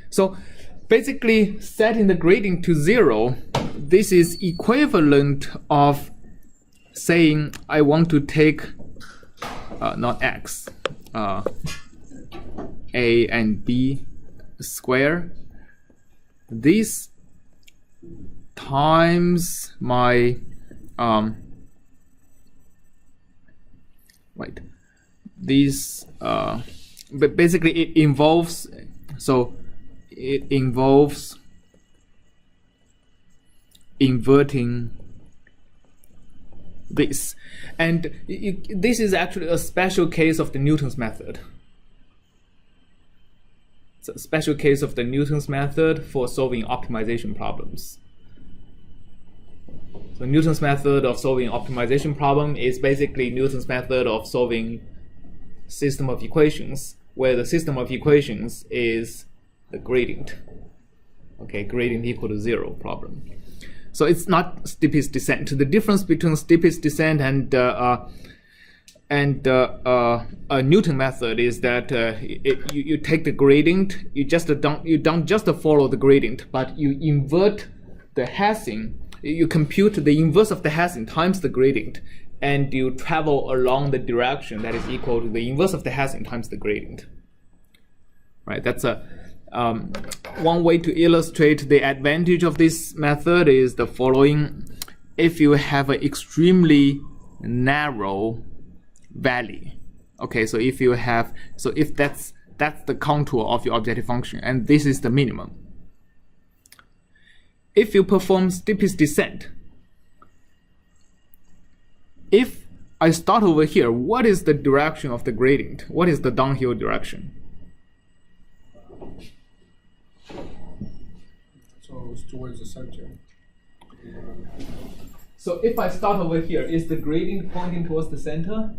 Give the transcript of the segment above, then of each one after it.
So basically, setting the gradient to 0, this is equivalent of saying I want to take not x, a and b square, this times my this but basically it involves, so it involves inverting this, and this is actually a special case of the Newton's method. It's a special case of the Newton's method for solving optimization problems. So Newton's method of solving optimization problem is basically Newton's method of solving system of equations, where the system of equations is the gradient. Okay, gradient equal to 0 problem. So it's not steepest descent. The difference between steepest descent and a Newton method is that you take the gradient, you don't just follow the gradient, but you invert the Hessing. You compute the inverse of the Hessing times the gradient, and you travel along the direction that is equal to the inverse of the Hessing times the gradient. Right? That's a one way to illustrate the advantage of this method is the following. If you have an extremely narrow valley, okay, so if that's the contour of your objective function, and this is the minimum. If you perform steepest descent, if I start over here, what is the direction of the gradient? What is the downhill direction? So it's towards the center. So if I start over here, is the gradient pointing towards the center?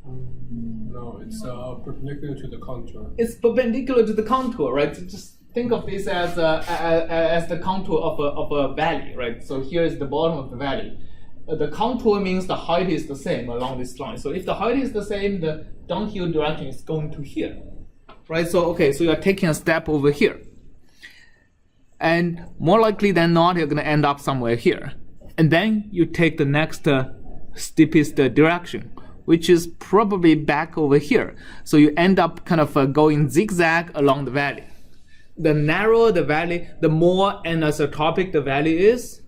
No, it's perpendicular to the contour. It's perpendicular to the contour, right? So just think of this as the contour of a valley, right? So here is the bottom of the valley. The contour means the height is the same along this line. So if the height is the same, the downhill direction is going to here, right? So okay, so you are taking a step over here, and more likely than not, you're going to end up somewhere here, and then you take the next steepest direction, which is probably back over here. So you end up kind of going zigzag along the valley. The narrower the valley, the more anisotropic the valley is,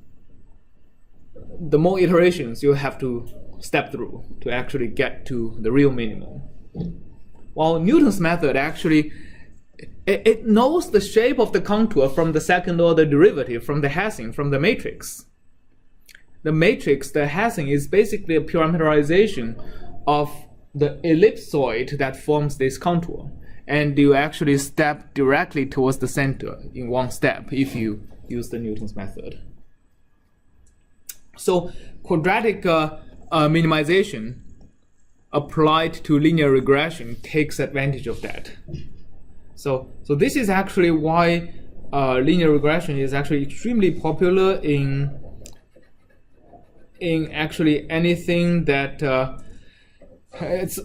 the more iterations you have to step through to actually get to the real minimum. While Newton's method actually, it knows the shape of the contour from the second order derivative, from the Hessing, from the matrix. The matrix, the Hessing, is basically a parameterization of the ellipsoid that forms this contour. And you actually step directly towards the center in one step if you use the Newton's method. So quadratic minimization applied to linear regression takes advantage of that. So this is actually why linear regression is actually extremely popular in actually anything that it's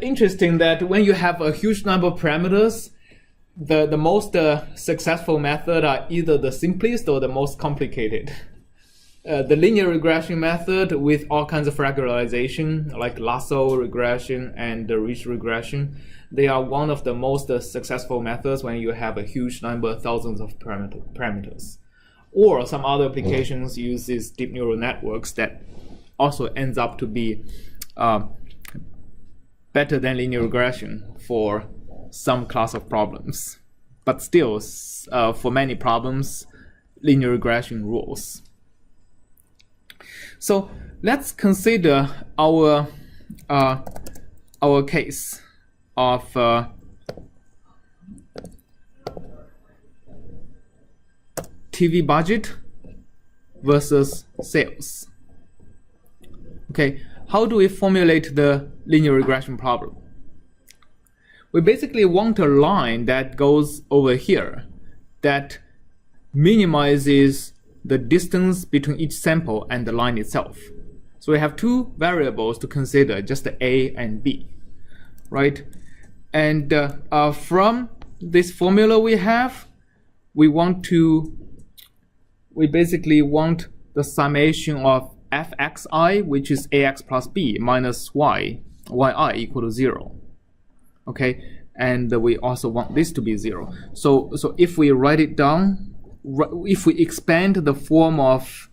interesting that when you have a huge number of parameters, the most successful method are either the simplest or the most complicated. The linear regression method with all kinds of regularization, like lasso regression and the ridge regression, they are one of the most successful methods when you have a huge number, thousands of parameters. Or some other applications use these deep neural networks that also ends up to be better than linear regression for some class of problems. But still, for many problems, linear regression rules. So let's consider our case of TV budget versus sales. Okay, how do we formulate the linear regression problem? We basically want a line that goes over here that minimizes the distance between each sample and the line itself. So we have two variables to consider, just the A and B, right? And from this formula we have, we basically want the summation of fxi, which is ax plus b minus yi equal to 0. Okay, and we also want this to be 0. So if we write it down, if we expand the form of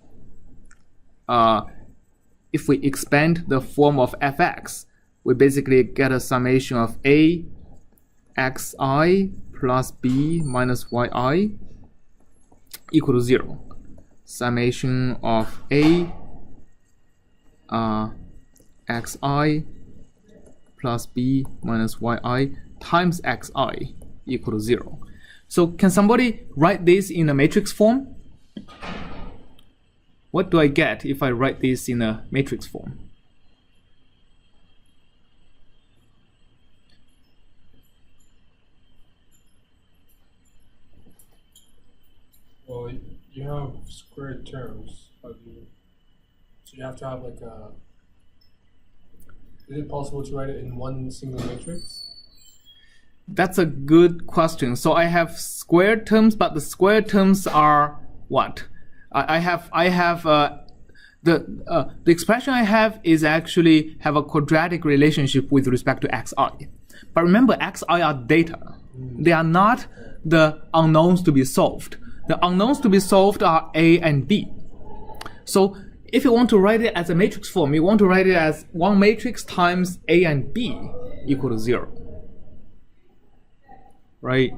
fx, we basically get a summation of a xi plus b minus yi equal to 0. Summation of a xi plus b minus yi times xi equal to 0. So can somebody write this in a matrix form? What do I get if I write this in a matrix form? Well, you have squared terms. So you have to have like a. Is it possible to write it in one single matrix? That's a good question. So I have squared terms, but the squared terms are what? The expression I have is actually have a quadratic relationship with respect to xi. But remember, xi are data. They are not the unknowns to be solved. The unknowns to be solved are a and b. So if you want to write it as a matrix form, you want to write it as one matrix times a and b equal to 0. Right?